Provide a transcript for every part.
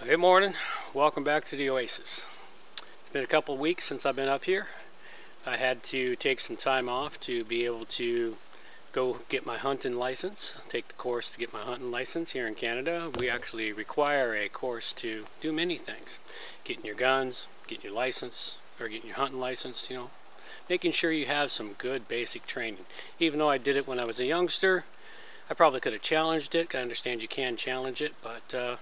Good morning. Welcome back to the Oasis. It's been a couple of weeks since I've been up here. I had to take some time off to be able to go get my hunting license, take the course to get my hunting license here in Canada. We actually require a course to do many things. Getting your guns, getting your license, or getting your hunting license, making sure you have some good basic training. Even though I did it when I was a youngster, I probably could have challenged it. I understand you can challenge it, but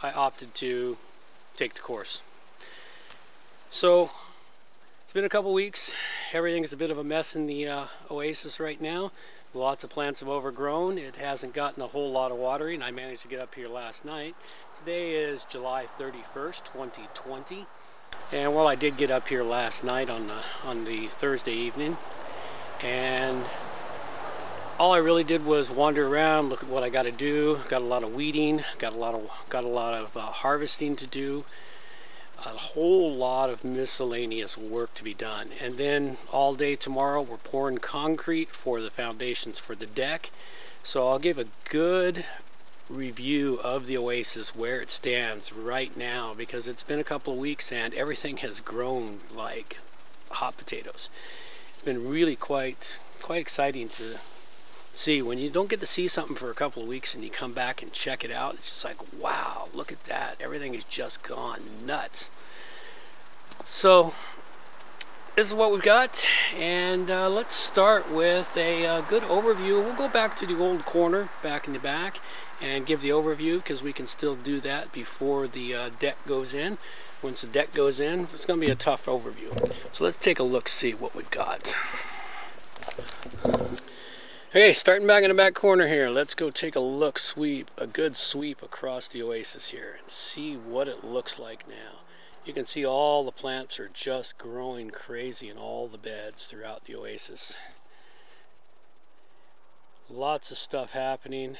I opted to take the course. So it's been a couple weeks. Everything's a bit of a mess in the Oasis right now. Lots of plants have overgrown. It hasn't gotten a whole lot of watering. I managed to get up here last night. Today is July 31st, 2020. And well, I did get up here last night on the Thursday evening, and all I really did was wander around, look at what I got to do. Got a lot of weeding, got a lot of harvesting to do, a whole lot of miscellaneous work to be done. And then all day tomorrow we're pouring concrete for the foundations for the deck. So I'll give a good review of the Oasis, where it stands right now, because it's been a couple of weeks and everything has grown like hot potatoes. It's been really quite exciting to see. When you don't get to see something for a couple of weeks and you come back and check it out, it's just like, wow, look at that. Everything has just gone nuts. So this is what we've got, and let's start with a good overview. We'll go back to the old corner back in the back and give the overview, because we can still do that before the deck goes in. Once the deck goes in, it's going to be a tough overview. So let's take a look, see what we've got. Okay, starting back in the back corner here, let's go take a good sweep across the Oasis here and see what it looks like now. You can see all the plants are just growing crazy in all the beds throughout the Oasis. Lots of stuff happening,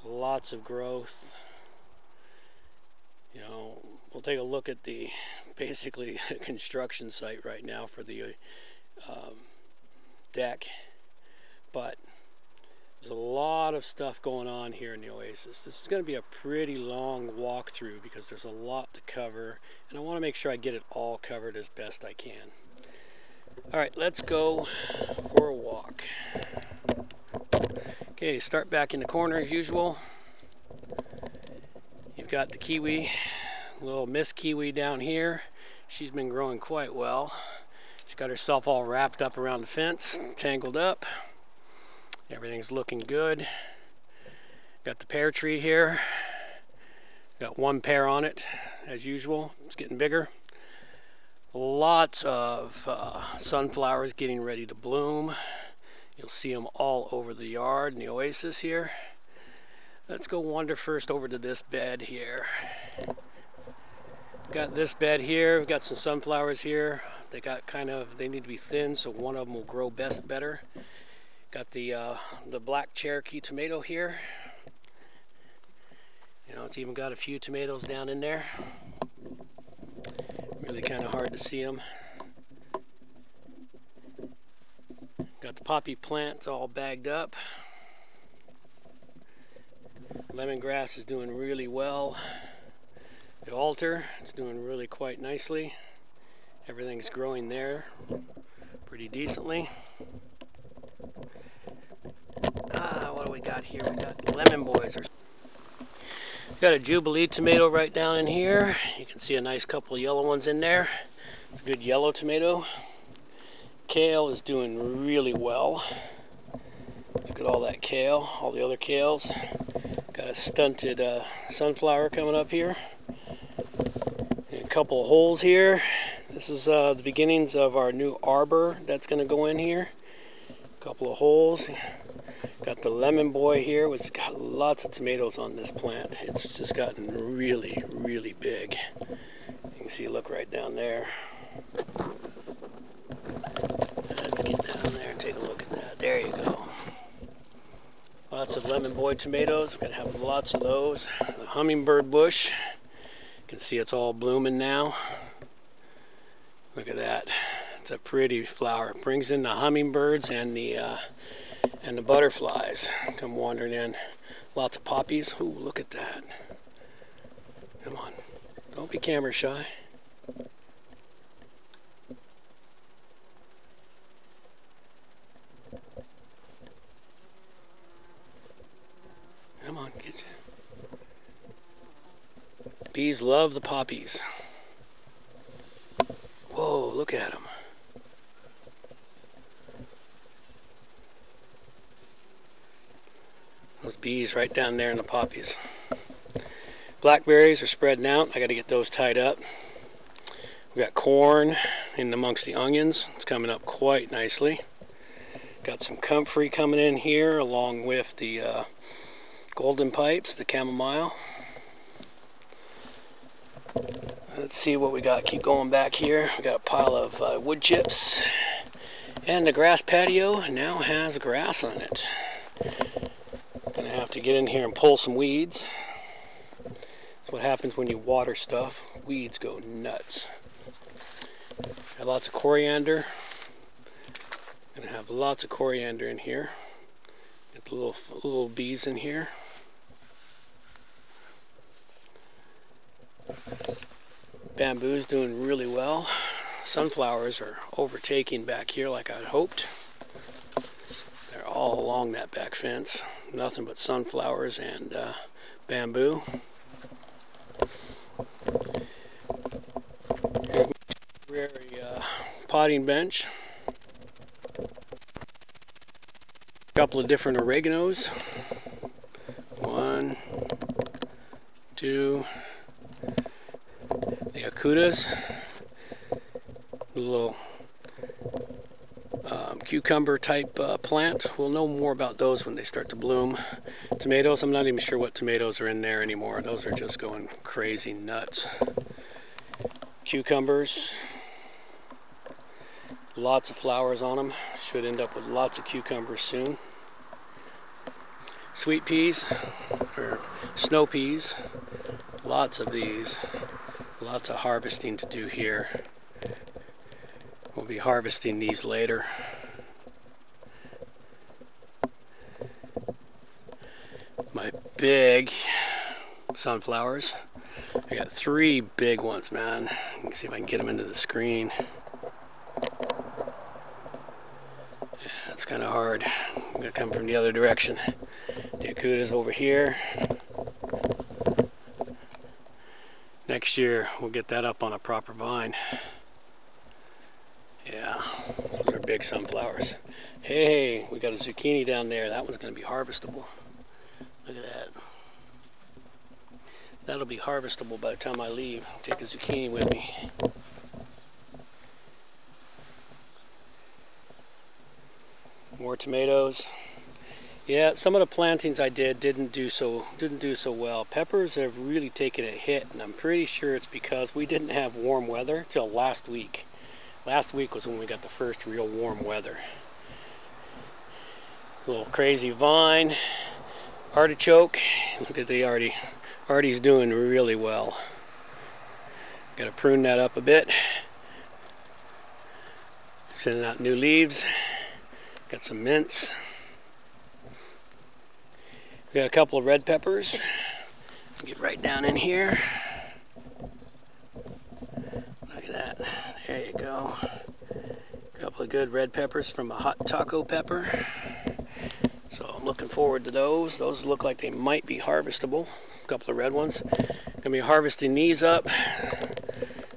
lots of growth. We'll take a look at the basically construction site right now for the deck. But there's a lot of stuff going on here in the Oasis. This is going to be a pretty long walkthrough because there's a lot to cover, and I want to make sure I get it all covered as best I can. Alright, let's go for a walk. Okay, start back in the corner as usual. You've got the kiwi, little Miss Kiwi down here. She's been growing quite well. She's got herself all wrapped up around the fence, tangled up. Everything's looking good. Got the pear tree here. Got one pear on it, as usual. It's getting bigger. Lots of sunflowers getting ready to bloom. You'll see them all over the yard in the Oasis here. Let's go wander first over to this bed here. Got this bed here. We've got some sunflowers here. They need to be thin, so one of them will grow better. Got the black Cherokee tomato here. It's even got a few tomatoes down in there. Really kind of hard to see them. Got the poppy plants all bagged up. Lemongrass is doing really well. The altar is doing really quite nicely. Everything's growing there pretty decently. What do we got here? We got lemon boys. Got a Jubilee tomato right down in here. You can see a nice couple of yellow ones in there. It's a good yellow tomato. Kale is doing really well. Look at all that kale, all the other kales. Got a stunted sunflower coming up here. And a couple of holes here. This is the beginnings of our new arbor that's going to go in here. A couple of holes. Got the lemon boy here, which has got lots of tomatoes on this plant. It's just gotten really, really big. You can see, look right down there. Let's get down there and take a look at that. There you go. Lots of lemon boy tomatoes. We're going to have lots of those. The hummingbird bush. You can see it's all blooming now. Look at that. It's a pretty flower. It brings in the hummingbirds and the butterflies come wandering in. Lots of poppies. Ooh, look at that. be camera shy. Come on, get you. Bees love the poppies. Whoa, look at them. Those bees right down there in the poppies. Blackberries are spreading out. I got to get those tied up. We got corn in amongst the onions. It's coming up quite nicely. Got some comfrey coming in here along with the golden pipes, the chamomile. Let's see what we got. Keep going back here. We got a pile of wood chips. And the grass patio now has grass on it. Gonna have to get in here and pull some weeds. That's what happens when you water stuff. Weeds go nuts. Got lots of coriander. Gonna have lots of coriander in here. Get the little bees in here. Bamboo's doing really well. Sunflowers are overtaking back here like I'd hoped. They're all along that back fence. Nothing but sunflowers and bamboo. Here's my temporary potting bench. A couple of different oreganos. 1, 2. The acutas. A little cucumber type plant. We'll know more about those when they start to bloom. Tomatoes, I'm not even sure what tomatoes are in there anymore. Those are just going crazy nuts. Cucumbers. Lots of flowers on them. Should end up with lots of cucumbers soon. Sweet peas, or snow peas. Lots of these. Lots of harvesting to do here. We'll be harvesting these later. My big sunflowers. I got 3 big ones, man. Let me see if I can get them into the screen. Yeah, it's kind of hard. I'm going to come from the other direction. The acutas over here. Next year we'll get that up on a proper vine. Yeah, those are big sunflowers. Hey, we got a zucchini down there. That one's going to be harvestable. Look at that. That'll be harvestable by the time I leave. Take a zucchini with me. More tomatoes. Yeah, some of the plantings I did didn't do so well. Peppers have really taken a hit, and I'm pretty sure it's because we didn't have warm weather till last week. Last week was when we got the first real warm weather. Little crazy vine, artichoke. Look at the artie's doing really well. Got to prune that up a bit. Sending out new leaves. Got some mints. We got a couple of red peppers. Get right down in here. Look at that. There you go. A couple of good red peppers from a hot taco pepper. So I'm looking forward to those. Those look like they might be harvestable. A couple of red ones. Gonna be harvesting these up.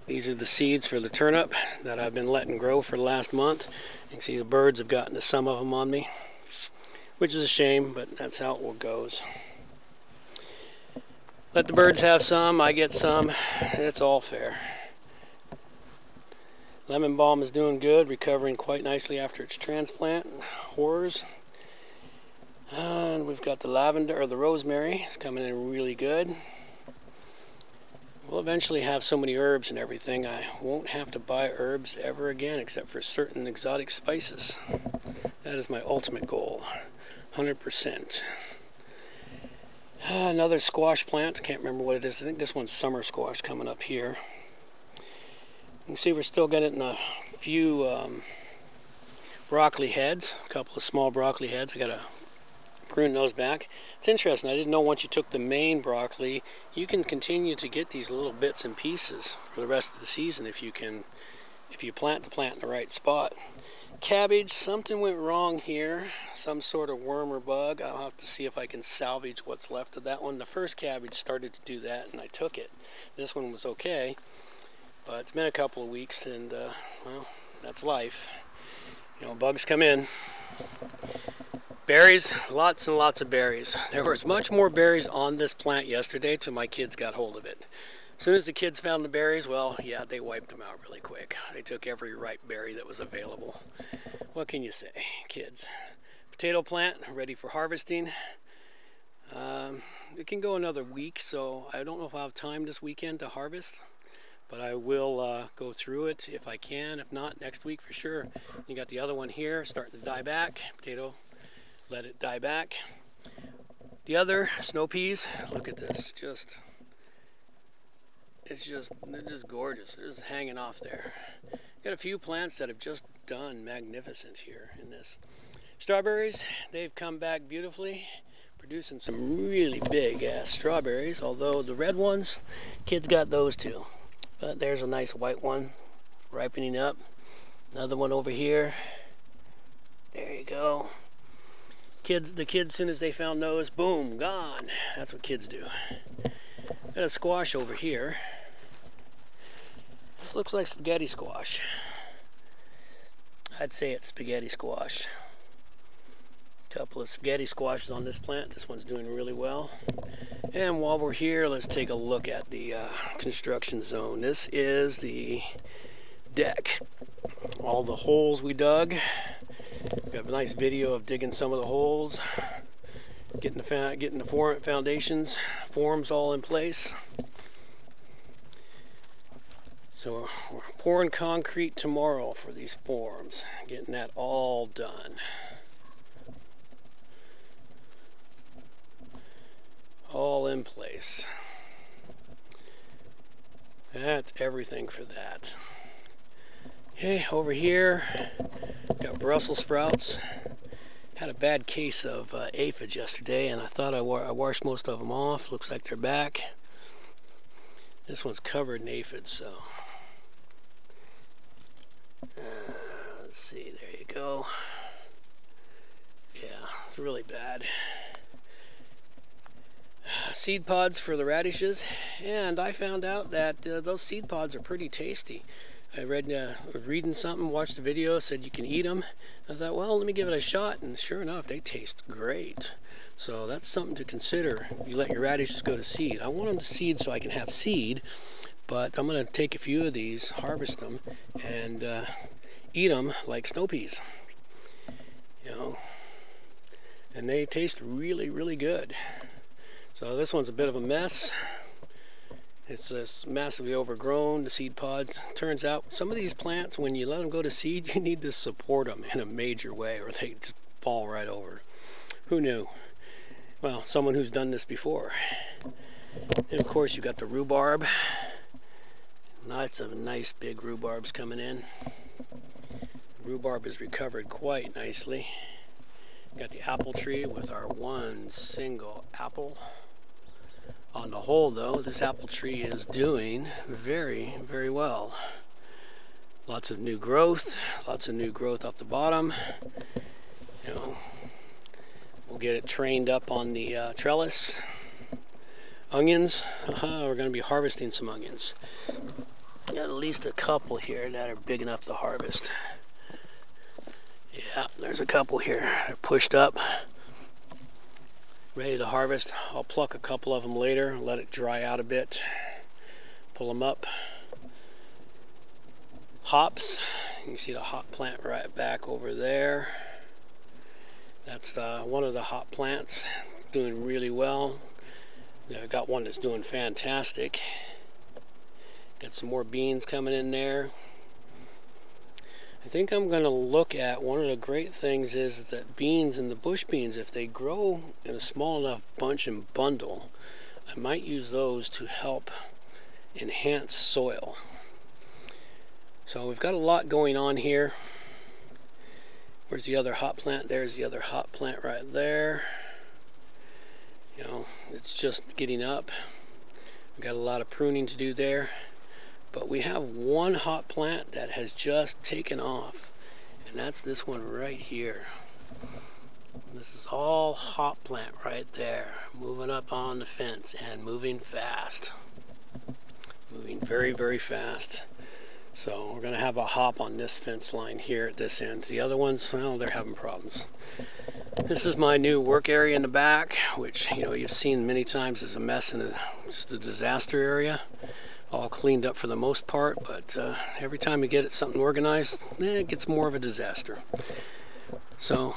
These are the seeds for the turnip that I've been letting grow for the last month. You can see the birds have gotten to some of them on me, which is a shame, but that's how it goes. Let the birds have some, I get some. It's all fair. Lemon balm is doing good, recovering quite nicely after its transplant. Horrors. And we've got the lavender, or the rosemary. It's coming in really good. We'll eventually have so many herbs and everything, I won't have to buy herbs ever again, except for certain exotic spices. That is my ultimate goal. 100%. Another squash plant. Can't remember what it is. I think this one's summer squash coming up here. You can see we're still getting a few broccoli heads. A couple of small broccoli heads. I got to prune those back. It's interesting. I didn't know once you took the main broccoli, you can continue to get these little bits and pieces for the rest of the season if you plant the plant in the right spot. Cabbage, something went wrong here. Some sort of worm or bug. I'll have to see if I can salvage what's left of that one. The first cabbage started to do that, and I took it. This one was okay, but it's been a couple of weeks, and well, that's life. You know, bugs come in. Berries, lots and lots of berries. There was much more berries on this plant yesterday till my kids got hold of it. As soon as the kids found the berries, well, yeah, they wiped them out really quick. They took every ripe berry that was available. What can you say, kids? Potato plant, ready for harvesting. It can go another week, so I don't know if I'll have time this weekend to harvest, but I will go through it if I can. If not, next week for sure. You got the other one here starting to die back. Potato, let it die back. The other snow peas, look at this, they're just gorgeous. They're just hanging off there. Got a few plants that have just done magnificent here in this. Strawberries, they've come back beautifully, producing some really big ass strawberries, although the red ones, kids got those too. But there's a nice white one ripening up. Another one over here. There you go. The kids, as soon as they found those, boom, gone. That's what kids do. Got a squash over here. This looks like spaghetti squash. I'd say it's spaghetti squash. A couple of spaghetti squashes on this plant. This one's doing really well. And while we're here, let's take a look at the construction zone. This is the deck. All the holes we dug. We have a nice video of digging some of the holes, getting the foundations, forms all in place. So we're pouring concrete tomorrow for these forms, getting that all done. All in place. That's everything for that. Okay, over here, got Brussels sprouts. Had a bad case of aphids yesterday, and I thought I washed most of them off. Looks like they're back. This one's covered in aphids, so. Let's see, there you go. Yeah, it's really bad. Seed pods for the radishes, and I found out that those seed pods are pretty tasty. I was reading something, watched a video, said you can eat them. I thought, well, let me give it a shot, and sure enough, they taste great. So that's something to consider. You let your radishes go to seed. I want them to seed so I can have seed, but I'm going to take a few of these, harvest them, and eat them like snow peas. You know, and they taste really, really good. So this one's a bit of a mess. It's massively overgrown, the seed pods. Turns out some of these plants, when you let them go to seed, you need to support them in a major way or they just fall right over. Who knew? Well, someone who's done this before. And of course you got the rhubarb. Lots of nice big rhubarbs coming in. Rhubarb has recovered quite nicely. Got the apple tree with our one single apple. On the whole, though, this apple tree is doing very, very well. Lots of new growth off the bottom. You know, we'll get it trained up on the trellis. Onions, we're going to be harvesting some onions. Got at least a couple here that are big enough to harvest. Yeah, there's a couple here. They're pushed up, ready to harvest. I'll pluck a couple of them later, let it dry out a bit, pull them up. Hops, you can see the hop plant right back over there. That's one of the hop plants, doing really well. I got one that's doing fantastic. Got some more beans coming in there. I think I'm going to look at, one of the great things is that beans and the bush beans, if they grow in a small enough bunch and bundle, I might use those to help enhance soil. So we've got a lot going on here. Where's the other hop plant? There's the other hop plant right there. You know, it's just getting up. We've got a lot of pruning to do there. But we have one hot plant that has just taken off, and that's this one right here. This is all hot plant right there, moving up on the fence and moving fast. Moving very, very fast. So we're going to have a hop on this fence line here at this end. The other ones, well, they're having problems. This is my new work area in the back, which, you know, you've seen many times is a mess and just a disaster area. All cleaned up for the most part, but every time you get it something organized, it gets more of a disaster. So,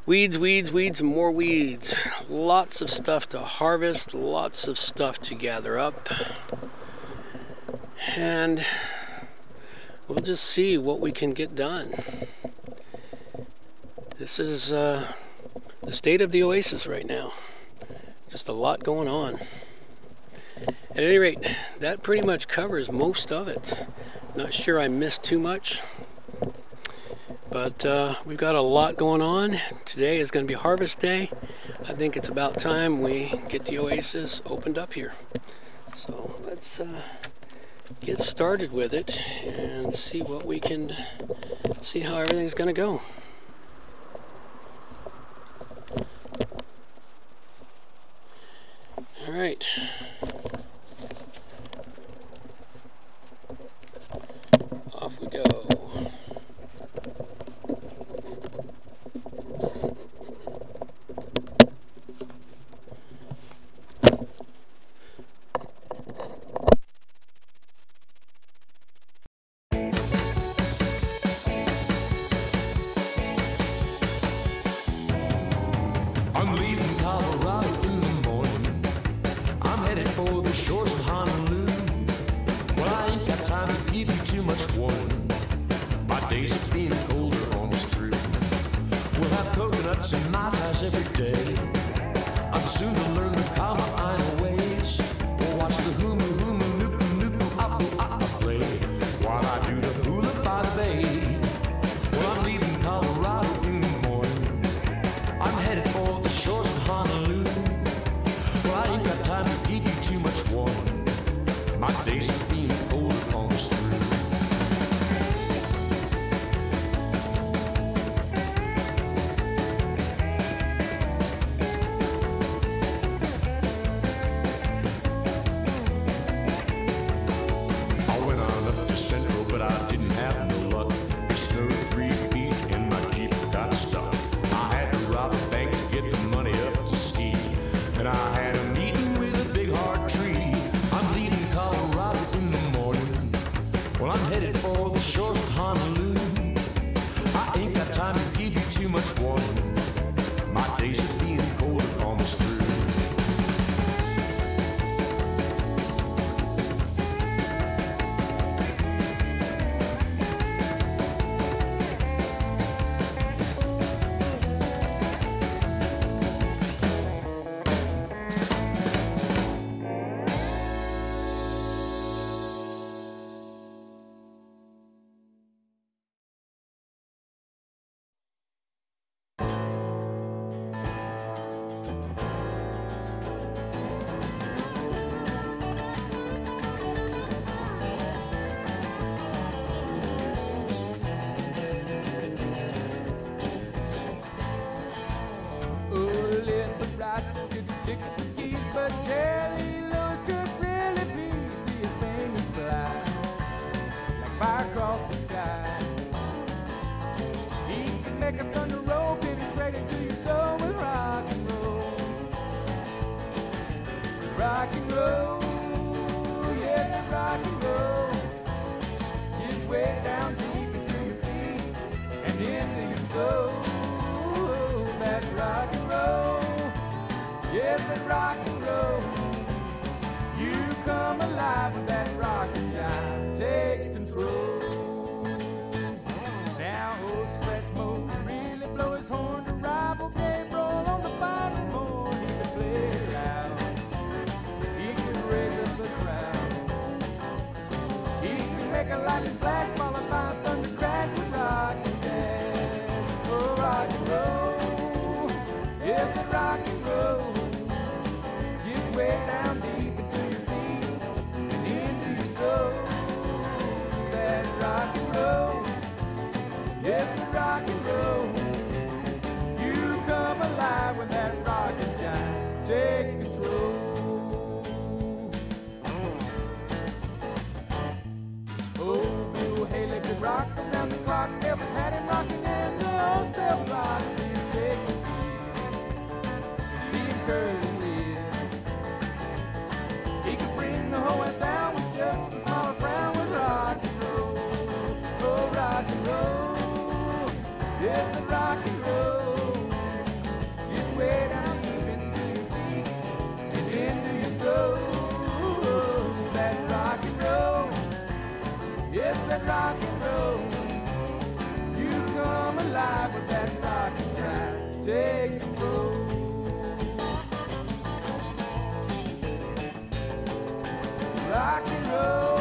weeds, weeds, weeds, and more weeds. Lots of stuff to harvest, lots of stuff to gather up. And we'll just see what we can get done. This is the state of the Oasis right now. Just a lot going on. At any rate, that pretty much covers most of it. Not sure I missed too much, but we've got a lot going on. Today is going to be harvest day. I think it's about time we get the Oasis opened up here. So let's get started with it and see what we can, see how everything's going to go. All right. Off we go. I'm leaving Colorado in the morning. I'm headed for the shores of Honolulu. Well, I ain't got time to give you too much warning. My days of being cold are almost through. We'll have coconuts and mai tais every day. I'm soon to learn the Kama'aina ways. We'll watch the humu humu nuku nuku apu apu play while I do the hula by the bay. Well, I'm leaving Colorado in the morning. I'm headed for the shores of Honolulu. Well, I ain't got time to give you too much warning. My days of being cold are almost through. I went on up to Central, but I didn't have no luck. It snowed 3 feet and my Jeep got stuck. I had to rob a bank to get the money up to ski, and I had a meeting with a big hard tree. I'm leaving Colorado in the morning. Well, I'm headed for the shores of Honolulu. I ain't got time to give you too much warning. My days of being cold are almost through. But Jelly Lewis could really please see his fingers fly like fire across the sky. He can make a thunder roll, penetrate into your soul with rock and roll. Rock and roll, yes, rock and roll. It's way down deep into your feet and into your soul. That's rock and roll. Yes, that rock and roll. You come alive when that rocket jive takes control. Now old Satchmo can really blow his horn to rival Gabriel on the final morn. He can play it loud. He can raise up the crowd. He can make a lightning flash followed by a thunder crash with rock and jazz. Oh, rock and roll. Yes, that rock and roll. gets way down deep into your feet and into your soul. That rock and roll, yes, the rock and roll. You come alive when that rocking giant takes control. Oh, big old Haley could rock around the clock. Elvis had him rocking in the old cell block. See him shake his feet, see him curve his lips. He could bring the whole West down with just a smaller frown with rock and roll. Oh, rock and roll, yes, the rock and roll. It's way down deep into your feet and into your soul. That rock and roll, yes, that rock and roll. You come alive with that rock and drive takes control. Rock and roll.